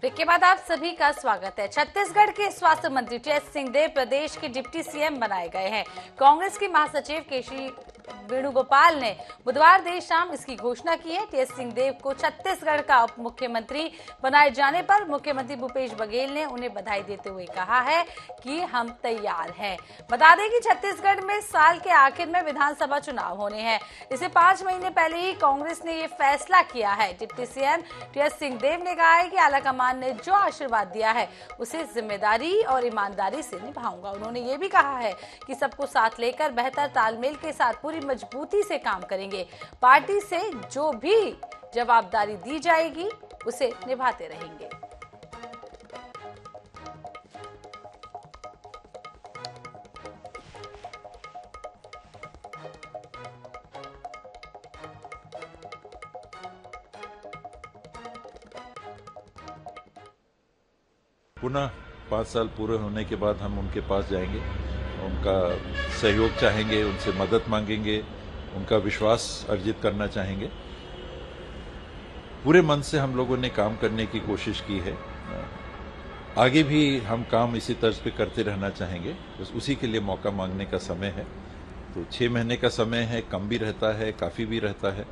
Break के बाद आप सभी का स्वागत है। छत्तीसगढ़ के स्वास्थ्य मंत्री टीएस सिंहदेव प्रदेश के डिप्टी सीएम बनाए गए हैं। कांग्रेस के महासचिव केसी वेणुगोपाल ने बुधवार देर शाम इसकी घोषणा की है। टीएस सिंहदेव को छत्तीसगढ़ का उप मुख्यमंत्री बनाए जाने पर मुख्यमंत्री भूपेश बघेल ने उन्हें बधाई देते हुए कहा है कि हम तैयार हैं। बता दें कि छत्तीसगढ़ में साल के आखिर में विधानसभा चुनाव होने हैं। इसे 5 महीने पहले ही कांग्रेस ने ये फैसला किया है। डिप्टी सीएम टीएस सिंहदेव ने कहा है कि आलाकमान ने जो आशीर्वाद दिया है उसे जिम्मेदारी और ईमानदारी से निभाऊंगा। उन्होंने ये भी कहा है कि सबको साथ लेकर बेहतर तालमेल के साथ पूरी मजबूती से काम करेंगे। पार्टी से जो भी जवाबदारी दी जाएगी उसे निभाते रहेंगे। पुनः 5 साल पूरे होने के बाद हम उनके पास जाएंगे, उनका सहयोग चाहेंगे, उनसे मदद मांगेंगे, उनका विश्वास अर्जित करना चाहेंगे। पूरे मन से हम लोगों ने काम करने की कोशिश की है। आगे भी हम काम इसी तर्ज पे करते रहना चाहेंगे। बस उसी के लिए मौका मांगने का समय है। तो 6 महीने का समय है, कम भी रहता है, काफी भी रहता है।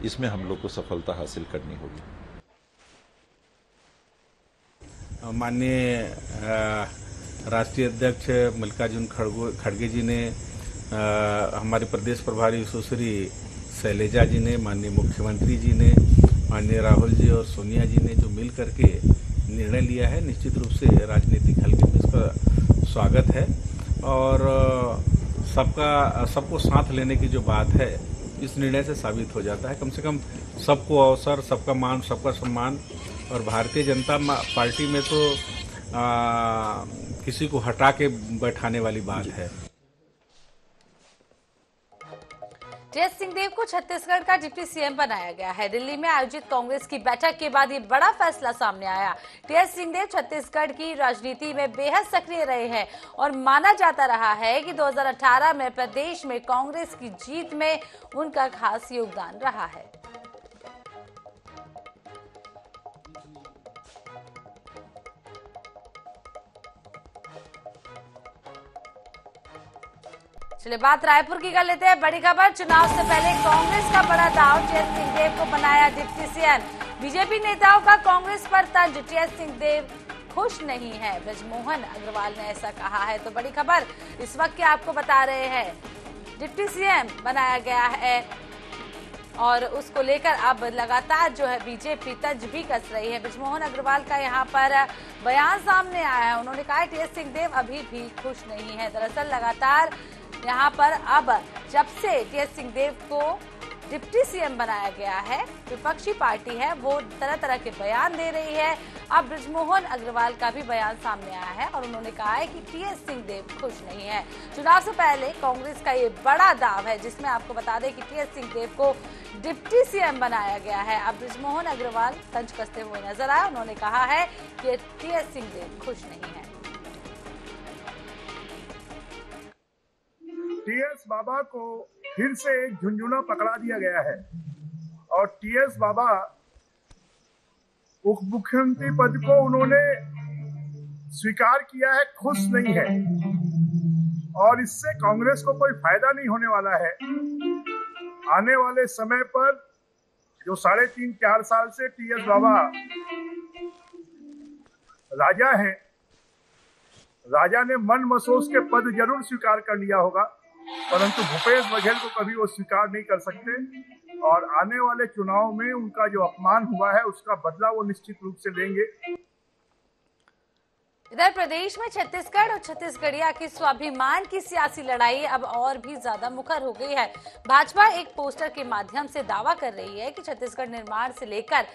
इसमें हम लोग को सफलता हासिल करनी होगी। माननीय राष्ट्रीय अध्यक्ष मल्लिकार्जुन खड़गे जी ने, हमारे प्रदेश प्रभारी सुश्री शैलजा जी ने, माननीय मुख्यमंत्री जी ने, माननीय राहुल जी और सोनिया जी ने जो मिल करके निर्णय लिया है, निश्चित रूप से राजनीतिक हलके में इसका स्वागत है। और सबको साथ लेने की जो बात है इस निर्णय से साबित हो जाता है। कम से कम सबको अवसर, सबका मान, सबका सम्मान। और भारतीय जनता पार्टी में तो किसी को हटा के बैठाने वाली बात है। टीएस सिंहदेव को छत्तीसगढ़ का डिप्टी सीएम बनाया गया है। दिल्ली में आयोजित कांग्रेस की बैठक के बाद ये बड़ा फैसला सामने आया। टीएस सिंहदेव छत्तीसगढ़ की राजनीति में बेहद सक्रिय रहे हैं और माना जाता रहा है कि 2018 में प्रदेश में कांग्रेस की जीत में उनका खास योगदान रहा है। चलिए बात रायपुर की कर लेते हैं। बड़ी खबर, चुनाव से पहले कांग्रेस का बड़ा दाव, टीएस सिंहदेव को बनाया डिप्टी सीएम। बीजेपी नेताओं का कांग्रेस पर तंज, टीएस सिंहदेव खुश नहीं है, ब्रजमोहन अग्रवाल ने ऐसा कहा है। तो बड़ी खबर इस वक्त की आपको बता रहे हैं, डिप्टी सीएम बनाया गया है और उसको लेकर अब लगातार जो है बीजेपी तंज भी कस रही है। ब्रजमोहन अग्रवाल का यहाँ पर बयान सामने आया है। उन्होंने कहा टीएस सिंहदेव अभी भी खुश नहीं है। दरअसल लगातार यहाँ पर अब जब से टीएस सिंहदेव को डिप्टी सीएम बनाया गया है, विपक्षी पार्टी है वो तरह तरह के बयान दे रही है। अब ब्रजमोहन अग्रवाल का भी बयान सामने आया है और उन्होंने कहा है कि टीएस सिंहदेव खुश नहीं है। चुनाव से पहले कांग्रेस का ये बड़ा दाव है जिसमें आपको बता दें कि टीएस सिंहदेव को डिप्टी सीएम बनाया गया है। अब ब्रजमोहन अग्रवाल तंज कसते हुए नजर आए। उन्होंने कहा है कि टीएस सिंहदेव खुश नहीं है। टीएस बाबा को फिर से एक झुंझुना पकड़ा दिया गया है और टीएस बाबा उप मुख्यमंत्री पद को उन्होंने स्वीकार किया है, खुश नहीं है और इससे कांग्रेस को कोई फायदा नहीं होने वाला है। आने वाले समय पर जो 3.5-4 साल से टीएस बाबा राजा हैं, राजा ने मन मसोस के पद जरूर स्वीकार कर लिया होगा, परंतु भूपेश बघेल को कभी वो स्वीकार नहीं कर सकते और आने वाले चुनाव में उनका जो अपमान हुआ है उसका बदला वो निश्चित रूप से लेंगे। इधर प्रदेश में छत्तीसगढ़ और छत्तीसगढ़िया की स्वाभिमान की सियासी लड़ाई अब और भी ज्यादा मुखर हो गई है। भाजपा एक पोस्टर के माध्यम से दावा कर रही है कि छत्तीसगढ़ निर्माण से लेकर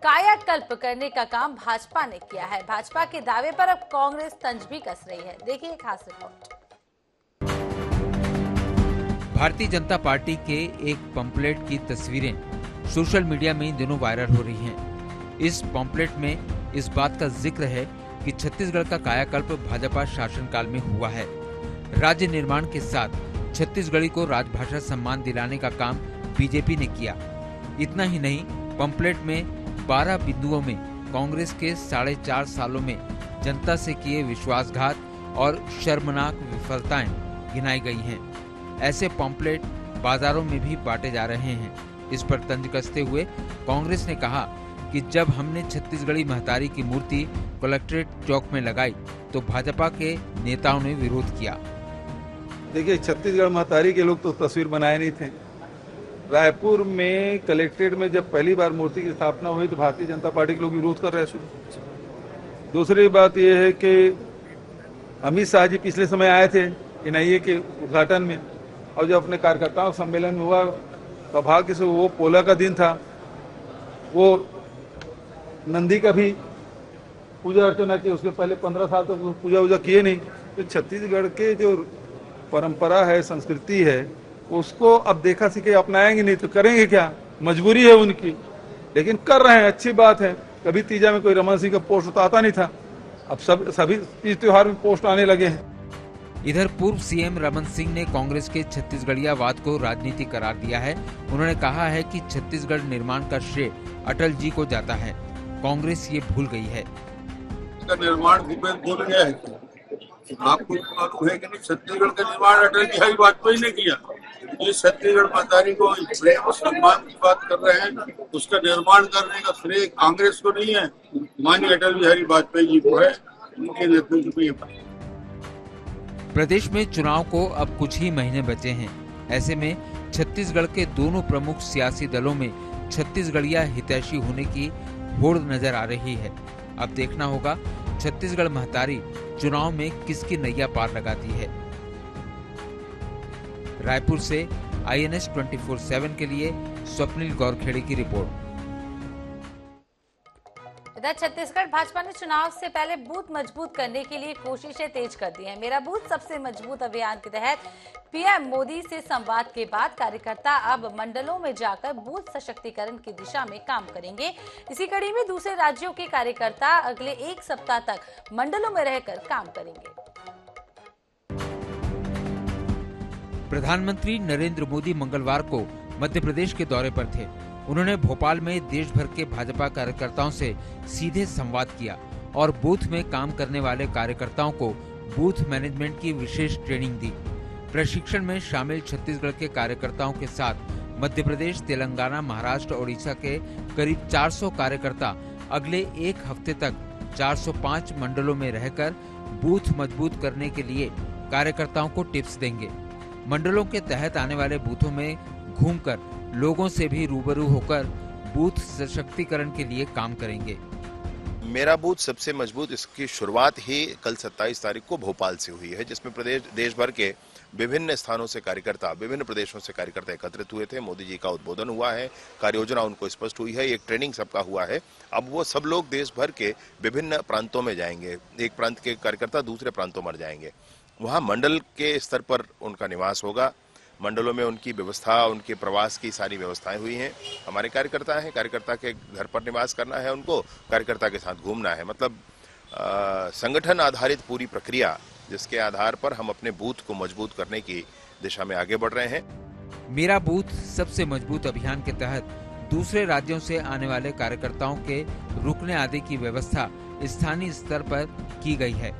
कायाकल्प करने का काम भाजपा ने किया है। भाजपा के दावे पर अब कांग्रेस तंज भी कस रही है। देखिए एक खास रिपोर्ट। भारतीय जनता पार्टी के एक पंपलेट की तस्वीरें सोशल मीडिया में इन दिनों वायरल हो रही हैं। इस पंपलेट में इस बात का जिक्र है कि छत्तीसगढ़ का कायाकल्प भाजपा शासनकाल में हुआ है। राज्य निर्माण के साथ छत्तीसगढ़ी को राजभाषा सम्मान दिलाने का काम बीजेपी ने किया। इतना ही नहीं, पंपलेट में 12 बिंदुओं में कांग्रेस के 4.5 सालों में जनता से किए विश्वासघात और शर्मनाक विफलताएं गिनाई गई हैं। ऐसे पॉम्पलेट बाजारों में भी बांटे जा रहे हैं। इस पर तंज कसते हुए कांग्रेस ने कहा कि जब हमने छत्तीसगढ़ी महतारी की मूर्ति कलेक्ट्रेट चौक में लगाई तो भाजपा के नेताओं ने विरोध किया। देखिए, छत्तीसगढ़ महतारी के लोग तो तस्वीर बनाए नहीं थे। रायपुर में कलेक्ट्रेट में जब पहली बार मूर्ति की स्थापना हुई तो भारतीय जनता पार्टी के लोग विरोध कर रहे थे। दूसरी बात यह है कि अमित शाह जी पिछले समय आए थे एनआईए के उद्घाटन में, और जब अपने कार्यकर्ताओं सम्मेलन में हुआ, सौभाग्य से वो पोला का दिन था, वो नंदी का भी पूजा अर्चना की। उसके पहले 15 साल तक तो पूजा वूजा किए नहीं। तो छत्तीसगढ़ के जो परंपरा है, संस्कृति है, उसको अब देखा सीखे अपनाएंगे नहीं तो करेंगे क्या, मजबूरी है उनकी, लेकिन कर रहे हैं, अच्छी बात है। कभी तीजा में कोई रमन सिंह का पोस्ट तो आता नहीं था, अब सभी तीज त्योहार में पोस्ट आने लगे हैं। इधर पूर्व सीएम रमन सिंह ने कांग्रेस के छत्तीसगढ़ियावाद को राजनीति करार दिया है। उन्होंने कहा है कि छत्तीसगढ़ निर्माण का श्रेय अटल जी को जाता है, कांग्रेस ये भूल गई है। निर्माण भूल गया है। आपको मालूम है कि नहीं, छत्तीसगढ़ का निर्माण अटल बिहारी वाजपेयी ने किया। ये छत्तीसगढ़ महतारी को प्रेम सम्मान की बात कर रहे हैं, उसका निर्माण करने का श्रेय कांग्रेस को नहीं है, माननीय अटल बिहारी वाजपेयी जी को है, उनके नेतृत्व में। प्रदेश में चुनाव को अब कुछ ही महीने बचे हैं। ऐसे में छत्तीसगढ़ के दोनों प्रमुख सियासी दलों में छत्तीसगढ़िया हितैषी होने की होड़ नजर आ रही है। अब देखना होगा छत्तीसगढ़ महतारी चुनाव में किसकी नैया पार लगाती है। रायपुर से INS 24/7 के लिए स्वप्निल गौरखेड़े की रिपोर्ट। इधर छत्तीसगढ़ भाजपा ने चुनाव से पहले बूथ मजबूत करने के लिए कोशिशें तेज कर दी हैं। मेरा बूथ सबसे मजबूत अभियान के तहत पीएम मोदी से संवाद के बाद कार्यकर्ता अब मंडलों में जाकर बूथ सशक्तिकरण की दिशा में काम करेंगे। इसी कड़ी में दूसरे राज्यों के कार्यकर्ता अगले 1 सप्ताह तक मंडलों में रहकर काम करेंगे। प्रधानमंत्री नरेंद्र मोदी मंगलवार को मध्य प्रदेश के दौरे पर थे। उन्होंने भोपाल में देश भर के भाजपा कार्यकर्ताओं से सीधे संवाद किया और बूथ में काम करने वाले कार्यकर्ताओं को बूथ मैनेजमेंट की विशेष ट्रेनिंग दी। प्रशिक्षण में शामिल छत्तीसगढ़ के कार्यकर्ताओं के साथ मध्य प्रदेश, तेलंगाना, महाराष्ट्र, ओडिशा के करीब 400 कार्यकर्ता अगले 1 हफ्ते तक 405 मंडलों में रहकर बूथ मजबूत करने के लिए कार्यकर्ताओं को टिप्स देंगे। मंडलों के तहत आने वाले बूथों में घूमकर लोगों से भी रूबरू होकर बूथ सशक्तिकरण के लिए काम करेंगे। मेरा बूथ सबसे मजबूत, इसकी शुरुआत ही कल 27 तारीख को भोपाल से हुई है, जिसमें देश भर के विभिन्न स्थानों से कार्यकर्ता, विभिन्न प्रदेशों से कार्यकर्ता एकत्रित हुए थे। मोदी जी का उद्बोधन हुआ है, कार्य योजना उनको स्पष्ट हुई है, एक ट्रेनिंग सबका हुआ है। अब वो सब लोग देश भर के विभिन्न प्रांतों में जाएंगे। एक प्रांत के कार्यकर्ता दूसरे प्रांतों में जाएंगे, वहाँ मंडल के स्तर पर उनका निवास होगा। मंडलों में उनकी व्यवस्था, उनके प्रवास की सारी व्यवस्थाएं हुई हैं। हमारे कार्यकर्ता हैं, कार्यकर्ता के घर पर निवास करना है, उनको कार्यकर्ता के साथ घूमना है। मतलब संगठन आधारित पूरी प्रक्रिया, जिसके आधार पर हम अपने बूथ को मजबूत करने की दिशा में आगे बढ़ रहे हैं। मेरा बूथ सबसे मजबूत अभियान के तहत दूसरे राज्यों से आने वाले कार्यकर्ताओं के रुकने आदि की व्यवस्था स्थानीय स्तर पर की गई है।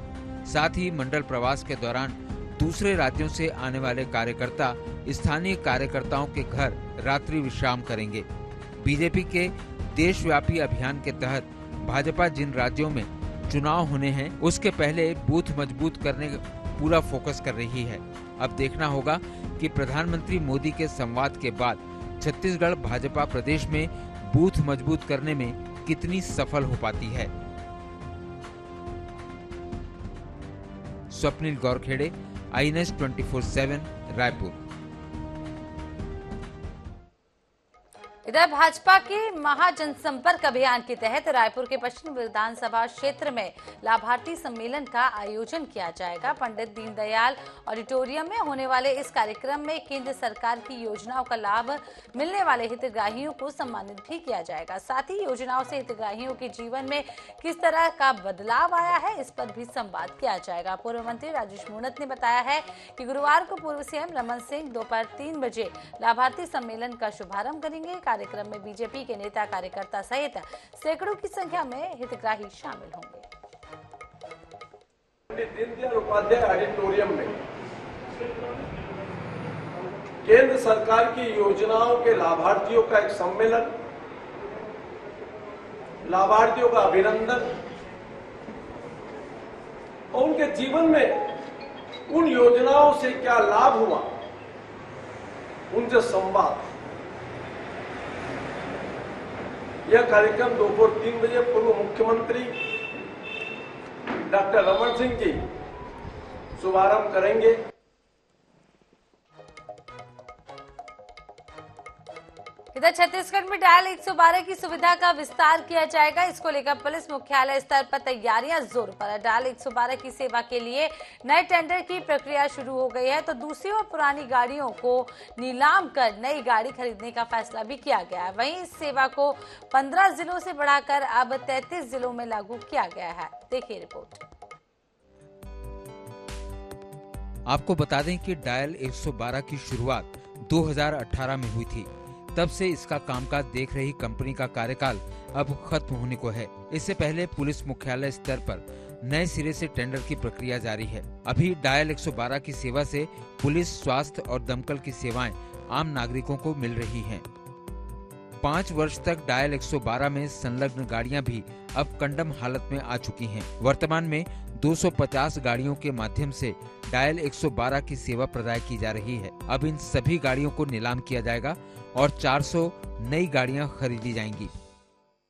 साथ ही मंडल प्रवास के दौरान दूसरे राज्यों से आने वाले कार्यकर्ता स्थानीय कार्यकर्ताओं के घर रात्रि विश्राम करेंगे। बीजेपी के देशव्यापी अभियान के तहत भाजपा जिन राज्यों में चुनाव होने हैं, उसके पहले बूथ मजबूत करने पूरा फोकस कर रही है। अब देखना होगा कि प्रधानमंत्री मोदी के संवाद के बाद छत्तीसगढ़ भाजपा प्रदेश में बूथ मजबूत करने में कितनी सफल हो पाती है। स्वप्निल गौरखेड़े, INS 24/7 रायपुर। इधर भाजपा के महाजनसंपर्क अभियान के तहत रायपुर के पश्चिम विधानसभा क्षेत्र में लाभार्थी सम्मेलन का आयोजन किया जाएगा। पंडित दीनदयाल ऑडिटोरियम में होने वाले इस कार्यक्रम में केंद्र सरकार की योजनाओं का लाभ मिलने वाले हितग्राहियों को सम्मानित भी किया जाएगा। साथ ही योजनाओं से हितग्राहियों के जीवन में किस तरह का बदलाव आया है, इस पर भी संवाद किया जाएगा। पूर्व मंत्री राजेश मूणत ने बताया है कि गुरुवार को पूर्व सीएम रमन सिंह दोपहर 3 बजे लाभार्थी सम्मेलन का शुभारंभ करेंगे। कार्यक्रम कार्यक्रम में बीजेपी के नेता कार्यकर्ता सहित सैकड़ों की संख्या में हितग्राही शामिल होंगे। दीनदयाल उपाध्याय ऑडिटोरियम में केंद्र सरकार की योजनाओं के लाभार्थियों का एक सम्मेलन, लाभार्थियों का अभिनंदन और उनके जीवन में उन योजनाओं से क्या लाभ हुआ, उनसे संवाद। यह कार्यक्रम दोपहर 3 बजे पूर्व मुख्यमंत्री डॉक्टर रमन सिंह जी शुभारंभ करेंगे। इधर छत्तीसगढ़ में डायल 112 की सुविधा का विस्तार किया जाएगा। इसको लेकर पुलिस मुख्यालय स्तर पर तैयारियां जोर पर है। डायल 112 की सेवा के लिए नए टेंडर की प्रक्रिया शुरू हो गई है, तो दूसरी ओर पुरानी गाड़ियों को नीलाम कर नई गाड़ी खरीदने का फैसला भी किया गया है। वहीं इस सेवा को 15 जिलों से बढ़ाकर अब 33 जिलों में लागू किया गया है। देखिए रिपोर्ट। आपको बता दें कि डायल 112 की शुरुआत 2018 में हुई थी। तब से इसका कामकाज देख रही कंपनी का कार्यकाल अब खत्म होने को है। इससे पहले पुलिस मुख्यालय स्तर पर नए सिरे से टेंडर की प्रक्रिया जारी है। अभी डायल 112 की सेवा से पुलिस, स्वास्थ्य और दमकल की सेवाएं आम नागरिकों को मिल रही हैं। 5 वर्ष तक डायल 112 में संलग्न गाड़ियां भी अब कंडम हालत में आ चुकी हैं। वर्तमान में 250 गाड़ियों के माध्यम से डायल 112 की सेवा प्रदान की जा रही है। अब इन सभी गाड़ियों को नीलाम किया जाएगा और 400 नई गाड़ियां खरीदी जाएंगी।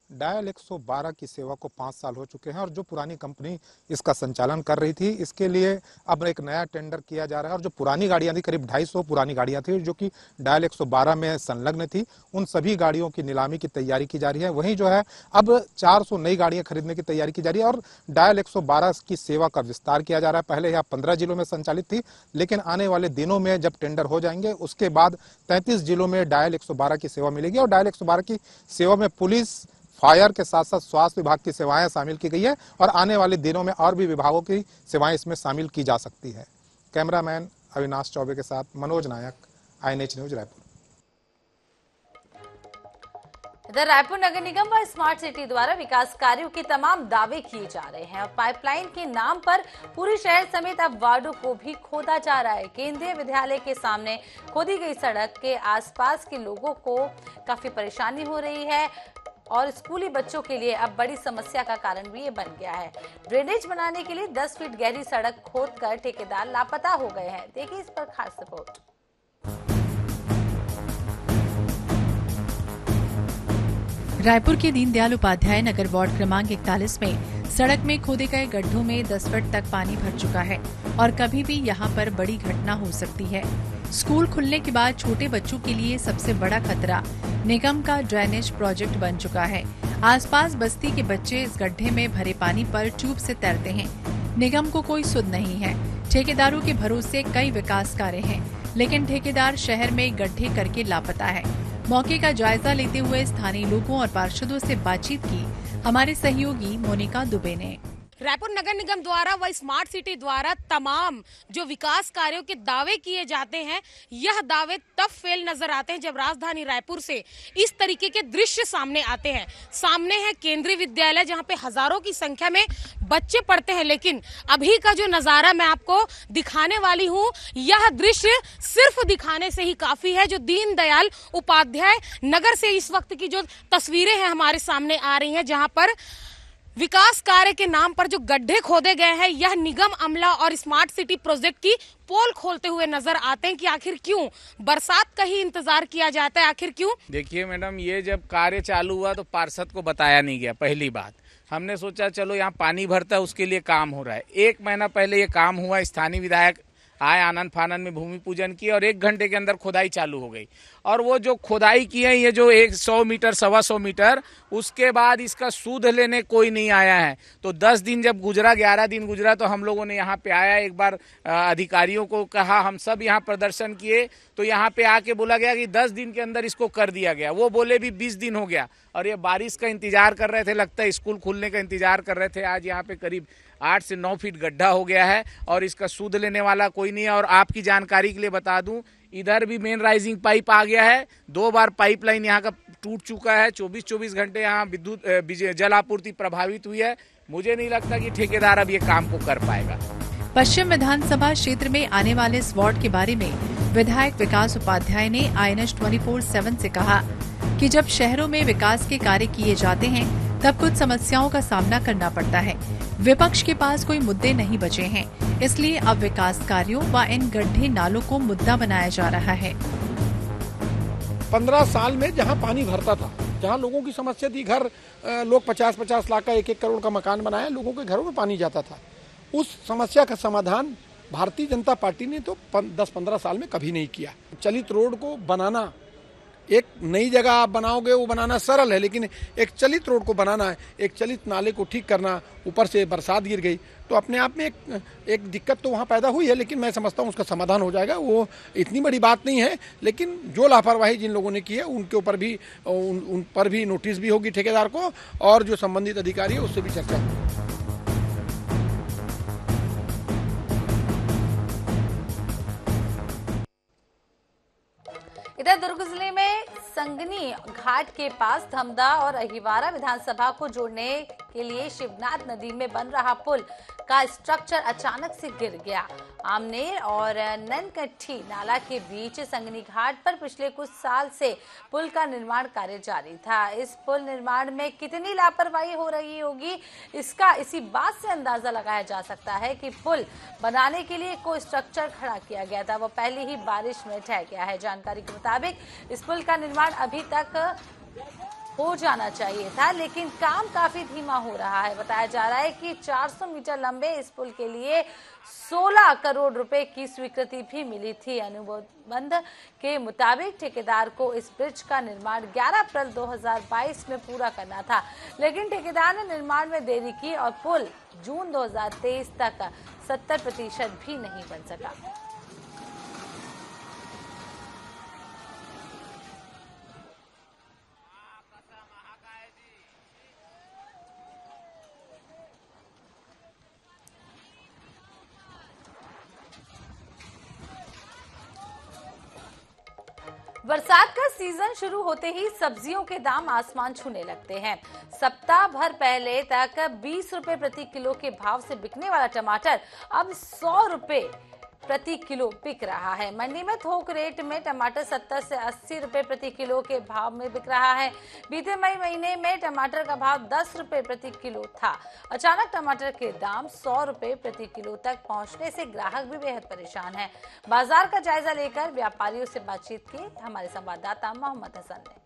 डायल 112 की सेवा को 5 साल हो चुके हैं और जो पुरानी कंपनी इसका संचालन कर रही थी, इसके लिए अब एक नया टेंडर किया जा रहा है। और जो पुरानी गाड़ियां थी, करीब 250 पुरानी गाड़ियां थी जो कि डायल 112 में संलग्न थी, उन सभी गाड़ियों की नीलामी की तैयारी की जा रही है। वहीं जो है अब 400 नई गाड़ियां खरीदने की तैयारी की जा रही है और डायल 112 की सेवा का विस्तार किया जा रहा है। पहले यह 15 जिलों में संचालित थी, लेकिन आने वाले दिनों में जब टेंडर हो जाएंगे उसके बाद 33 जिलों में डायल 112 की सेवा मिलेगी। और डायल 112 की सेवा में पुलिस, फायर के साथ साथ स्वास्थ्य विभाग की सेवाएं शामिल की गई है और आने वाले दिनों में और भी विभागों की सेवाएं इसमें शामिल की जा सकती है। कैमरामैन अविनाश चौबे के साथ मनोज नायक, INH न्यूज रायपुर। इधर रायपुर नगर निगम व स्मार्ट सिटी द्वारा विकास कार्यों के तमाम दावे किए जा रहे हैं और पाइपलाइन के नाम पर पूरे शहर समेत अब वार्डों को भी खोदा जा रहा है। केंद्रीय विद्यालय के सामने खोदी गई सड़क के आसपास के लोगों को काफी परेशानी हो रही है और स्कूली बच्चों के लिए अब बड़ी समस्या का कारण भी ये बन गया है। ड्रेनेज बनाने के लिए 10 फीट गहरी सड़क खोदकर ठेकेदार लापता हो गए हैं। देखिए इस पर खास रिपोर्ट। रायपुर के दीनदयाल उपाध्याय नगर वार्ड क्रमांक 41 में सड़क में खोदे गए गड्ढों में 10 फीट तक पानी भर चुका है और कभी भी यहां पर बड़ी घटना हो सकती है। स्कूल खुलने के बाद छोटे बच्चों के लिए सबसे बड़ा खतरा निगम का ड्रेनेज प्रोजेक्ट बन चुका है। आसपास बस्ती के बच्चे इस गड्ढे में भरे पानी पर ट्यूब से तैरते हैं। निगम को कोई सुध नहीं है। ठेकेदारों के भरोसे कई विकास कार्य हैं, लेकिन ठेकेदार शहर में गड्ढे करके लापता है। मौके का जायजा लेते हुए स्थानीय लोगों और पार्षदों से बातचीत की हमारे सहयोगी मोनिका दुबे ने। रायपुर नगर निगम द्वारा व स्मार्ट सिटी द्वारा तमाम जो विकास कार्यों के दावे किए जाते हैं, यह दावे तब फेल नजर आते हैं जब राजधानी रायपुर से इस तरीके के दृश्य सामने आते हैं। सामने है केंद्रीय विद्यालय जहां पे हजारों की संख्या में बच्चे पढ़ते हैं, लेकिन अभी का जो नजारा मैं आपको दिखाने वाली हूं, यह दृश्य सिर्फ दिखाने से ही काफी है। जो दीनदयाल उपाध्याय नगर से इस वक्त की जो तस्वीरें हैं हमारे सामने आ रही हैं, जहां पर विकास कार्य के नाम पर जो गड्ढे खोदे गए हैं, यह निगम अमला और स्मार्ट सिटी प्रोजेक्ट की पोल खोलते हुए नजर आते हैं कि आखिर क्यों बरसात का ही इंतजार किया जाता है, आखिर क्यों? देखिए मैडम, ये जब कार्य चालू हुआ तो पार्षद को बताया नहीं गया। पहली बात हमने सोचा चलो यहाँ पानी भरता है, उसके लिए काम हो रहा है। 1 महीना पहले ये काम हुआ, स्थानीय विधायक आए, आनंद फानंद में भूमि पूजन किया और 1 घंटे के अंदर खुदाई चालू हो गई। और वो जो खुदाई की है, ये जो 100 मीटर 125 मीटर, उसके बाद इसका सूद लेने कोई नहीं आया है। तो 10 दिन जब गुजरा, 11 दिन गुजरा, तो हम लोगों ने यहाँ पे आया, एक बार अधिकारियों को कहा, हम सब यहाँ प्रदर्शन किए, तो यहाँ पे आके बोला गया कि 10 दिन के अंदर इसको कर दिया गया। वो बोले भी 20 दिन हो गया और ये बारिश का इंतजार कर रहे थे, लगता है स्कूल खुलने का इंतजार कर रहे थे। आज यहाँ पे करीब 8 से 9 फीट गड्ढा हो गया है और इसका सूद लेने वाला कोई नहीं है। और आपकी जानकारी के लिए बता दूं, इधर भी मेन राइजिंग पाइप आ गया है, 2 बार पाइपलाइन यहाँ का टूट चुका है, 24-24 घंटे यहाँ विद्युत जल आपूर्ति प्रभावित हुई है। मुझे नहीं लगता कि ठेकेदार अब ये काम को कर पाएगा। पश्चिम विधानसभा क्षेत्र में आने वाले इस वार्ड के बारे में विधायक विकास उपाध्याय ने INS 24/7 से कहा कि जब शहरों में विकास के कार्य किए जाते हैं तब कुछ समस्याओं का सामना करना पड़ता है। विपक्ष के पास कोई मुद्दे नहीं बचे हैं, इसलिए अब विकास कार्यों व इन गड्ढे नालों को मुद्दा बनाया जा रहा है। 15 साल में जहां पानी भरता था, जहां लोगों की समस्या थी, घर लोग 50-50 लाख का 1-1 करोड़ का मकान बनाया, लोगों के घरों में पानी जाता था, उस समस्या का समाधान भारतीय जनता पार्टी ने तो 10-15 साल में कभी नहीं किया। चलित रोड को बनाना, एक नई जगह आप बनाओगे वो बनाना सरल है, लेकिन एक चलित रोड को बनाना है, एक चलित नाले को ठीक करना, ऊपर से बरसात गिर गई तो अपने आप में एक दिक्कत तो वहाँ पैदा हुई है, लेकिन मैं समझता हूँ उसका समाधान हो जाएगा। वो इतनी बड़ी बात नहीं है, लेकिन जो लापरवाही जिन लोगों ने की है उनके ऊपर भी उन पर भी नोटिस भी होगी ठेकेदार को, और जो संबंधित अधिकारी है उससे भी चर्चा होगी। इधर दुर्ग जिले में संगनी घाट के पास धमदा और अहिवारा विधानसभा को जोड़ने के लिए शिवनाथ नदी में बन रहा पुल का स्ट्रक्चर अचानक से गिर गया। आमनेर और ननकट्ठी नाला के बीच संगनी घाट पर पिछले कुछ साल से पुल का निर्माण कार्य जारी था। इस पुल निर्माण में कितनी लापरवाही हो रही होगी, इसका इसी बात से अंदाजा लगाया जा सकता है कि पुल बनाने के लिए कोई स्ट्रक्चर खड़ा किया गया था, वो पहले ही बारिश में ढह गया है। जानकारी के मुताबिक इस पुल का निर्माण अभी तक हो जाना चाहिए था, लेकिन काम काफी धीमा हो रहा है। बताया जा रहा है कि 400 मीटर लंबे इस पुल के लिए 16 करोड़ रुपए की स्वीकृति भी मिली थी। अनुबंध के मुताबिक ठेकेदार को इस ब्रिज का निर्माण 11 अप्रैल 2022 में पूरा करना था, लेकिन ठेकेदार ने निर्माण में देरी की और पुल जून 2023 तक 70% भी नहीं बन सका। बरसात का सीजन शुरू होते ही सब्जियों के दाम आसमान छूने लगते हैं। सप्ताह भर पहले तक 20 रुपए प्रति किलो के भाव से बिकने वाला टमाटर अब 100 रुपए प्रति किलो बिक रहा है। मंडी में थोक रेट में टमाटर 70 से 80 रुपए प्रति किलो के भाव में बिक रहा है। बीते मई महीने में टमाटर का भाव 10 रुपए प्रति किलो था। अचानक टमाटर के दाम 100 रुपए प्रति किलो तक पहुंचने से ग्राहक भी बेहद परेशान है। बाजार का जायजा लेकर व्यापारियों से बातचीत की हमारे संवाददाता मोहम्मद हसन ने।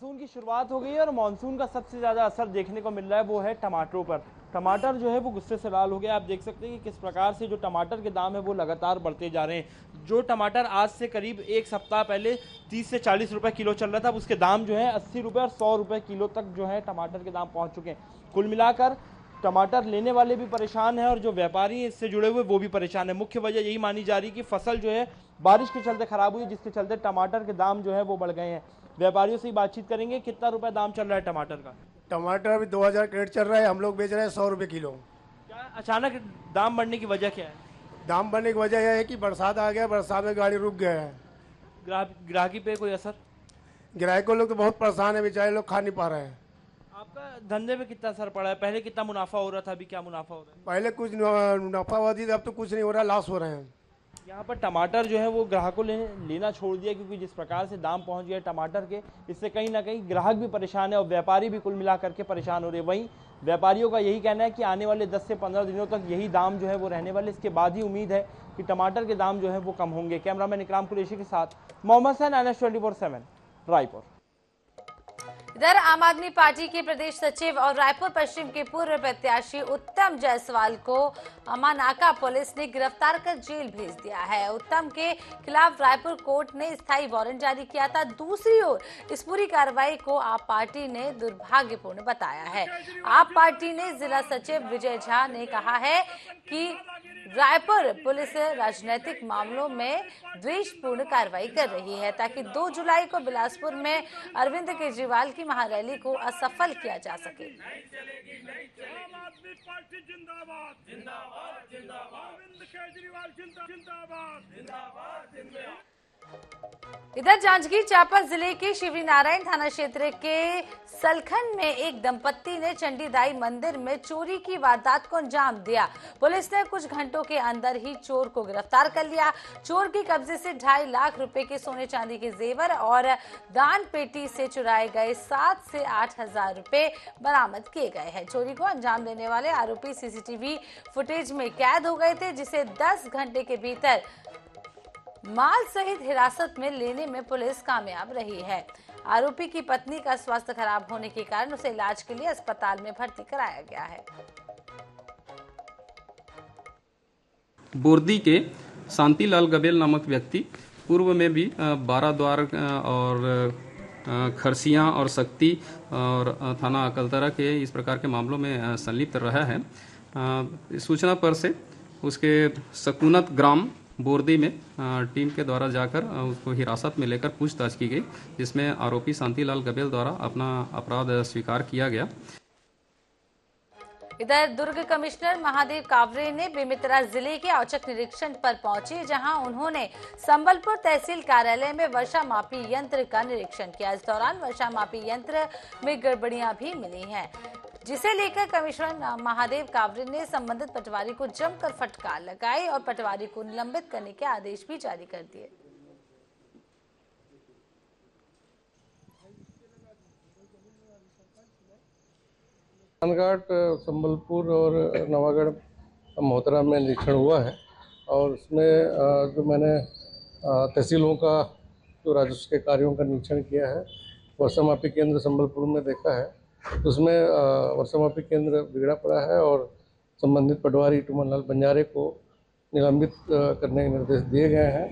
मानसून की शुरुआत हो गई है और मानसून का सबसे ज्यादा असर देखने को मिल रहा है वो है टमाटरों पर। टमाटर जो है वो गुस्से से लाल हो गया। आप देख सकते हैं कि किस प्रकार से जो टमाटर के दाम है वो लगातार बढ़ते जा रहे हैं। जो टमाटर आज से करीब एक सप्ताह पहले 30 से 40 रुपए किलो चल रहा था, अब उसके दाम जो है 80 रुपए और 100 रुपए किलो तक जो है टमाटर के दाम पहुंच चुके हैं। कुल मिलाकर टमाटर लेने वाले भी परेशान हैं और जो व्यापारी हैं इससे जुड़े हुए वो भी परेशान है। मुख्य वजह यही मानी जा रही है कि फसल जो है बारिश के चलते खराब हुई, जिसके चलते टमाटर के दाम जो है वो बढ़ गए हैं। व्यापारियों से ही बातचीत करेंगे। कितना रुपए दाम चल रहा है टमाटर का? टमाटर अभी 2000 क्रेट चल रहा है, हम लोग बेच रहे हैं 100 रुपए किलो। क्या अचानक दाम बढ़ने की वजह क्या है? दाम बढ़ने की वजह यह है कि बरसात आ गया, बरसात में गाड़ी रुक गया है। ग्राहकी पे कोई असर? ग्राहकों लोग तो बहुत परेशान है, बेचारे लोग खा नहीं पा रहे हैं। आपका धंधे पे कितना असर पड़ा है? पहले कितना मुनाफा हो रहा था, अभी क्या मुनाफा हो रहा है? पहले कुछ मुनाफा हुआ थी, अब तो कुछ नहीं हो रहा, लॉस हो रहे हैं। यहाँ पर टमाटर जो है वो ग्राहकों ने लेना छोड़ दिया, क्योंकि जिस प्रकार से दाम पहुँच गए टमाटर के, इससे कहीं ना कहीं ग्राहक भी परेशान है और व्यापारी भी कुल मिला करके परेशान हो रहे हैं। वहीं व्यापारियों का यही कहना है कि आने वाले 10 से 15 दिनों तक यही दाम जो है वो रहने वाले, इसके बाद ही उम्मीद है कि टमाटर के दाम जो है वो कम होंगे। कैमरामैन इकराम कुरैशी के साथ मोहम्मद हसन, INS 24/7 रायपुर। इधर आम आदमी पार्टी के प्रदेश सचिव और रायपुर पश्चिम के पूर्व प्रत्याशी उत्तम जायसवाल को अमानाका पुलिस ने गिरफ्तार कर जेल भेज दिया है। उत्तम के खिलाफ रायपुर कोर्ट ने स्थायी वारंट जारी किया था। दूसरी ओर इस पूरी कार्रवाई को आप पार्टी ने दुर्भाग्यपूर्ण बताया है। आप पार्टी ने जिला सचिव विजय झा ने कहा है कि रायपुर पुलिस राजनीतिक मामलों में द्वेषपूर्ण कार्रवाई कर रही है, ताकि 2 जुलाई को बिलासपुर में अरविंद केजरीवाल की महारैली को असफल किया जा सके। इधर जांजगीर चांपा जिले के शिवनारायण थाना क्षेत्र के सलखन में एक दंपत्ति ने चंडीदाई मंदिर में चोरी की वारदात को अंजाम दिया। पुलिस ने कुछ घंटों के अंदर ही चोर को गिरफ्तार कर लिया। चोर के कब्जे से 2.5 लाख रुपए के सोने चांदी के जेवर और दान पेटी से चुराए गए 7 से 8 हजार रुपए बरामद किए गए हैं। चोरी को अंजाम देने वाले आरोपी सीसीटीवी फुटेज में कैद हो गए थे, जिसे 10 घंटे के भीतर माल सहित हिरासत में लेने में पुलिस कामयाब रही है। आरोपी की पत्नी का स्वास्थ्य खराब होने के कारण उसे इलाज के लिए अस्पताल में भर्ती कराया गया है। बोर्दी के शांतिलाल गबेल नामक व्यक्ति पूर्व में भी बाराद्वार और खरसियां और शक्ति और थाना अकलतरा के इस प्रकार के मामलों में संलिप्त रहा है। सूचना पर से उसके सकूनत ग्राम बोर्दी में टीम के द्वारा जाकर उसको हिरासत में लेकर पूछताछ की गई, जिसमें आरोपी शांतिलाल गबेल द्वारा अपना अपराध स्वीकार किया गया। इधर दुर्ग कमिश्नर महादेव कावरे ने बेमेतरा जिले के औचक निरीक्षण पर पहुंचे, जहां उन्होंने संबलपुर तहसील कार्यालय में वर्षा मापी यंत्र का निरीक्षण किया। इस दौरान वर्षा मापी यंत्र में गड़बड़ियां भी मिली हैं, जिसे लेकर कमिश्नर महादेव कावरे ने संबंधित पटवारी को जमकर फटकार लगाई और पटवारी को निलंबित करने के आदेश भी जारी कर दिए। घाट, संबलपुर और नवागढ़ मोहतरा में निरीक्षण हुआ है और उसमें जो मैंने तहसीलों का जो राजस्व के कार्यों का निरीक्षण किया है, वर्षा मापी केंद्र संबलपुर में देखा है। उसमें वर्षा मापी केंद्र बिगड़ा पड़ा है और संबंधित पटवारी टुमन लाल बंजारे को निलंबित करने के निर्देश दिए गए हैं।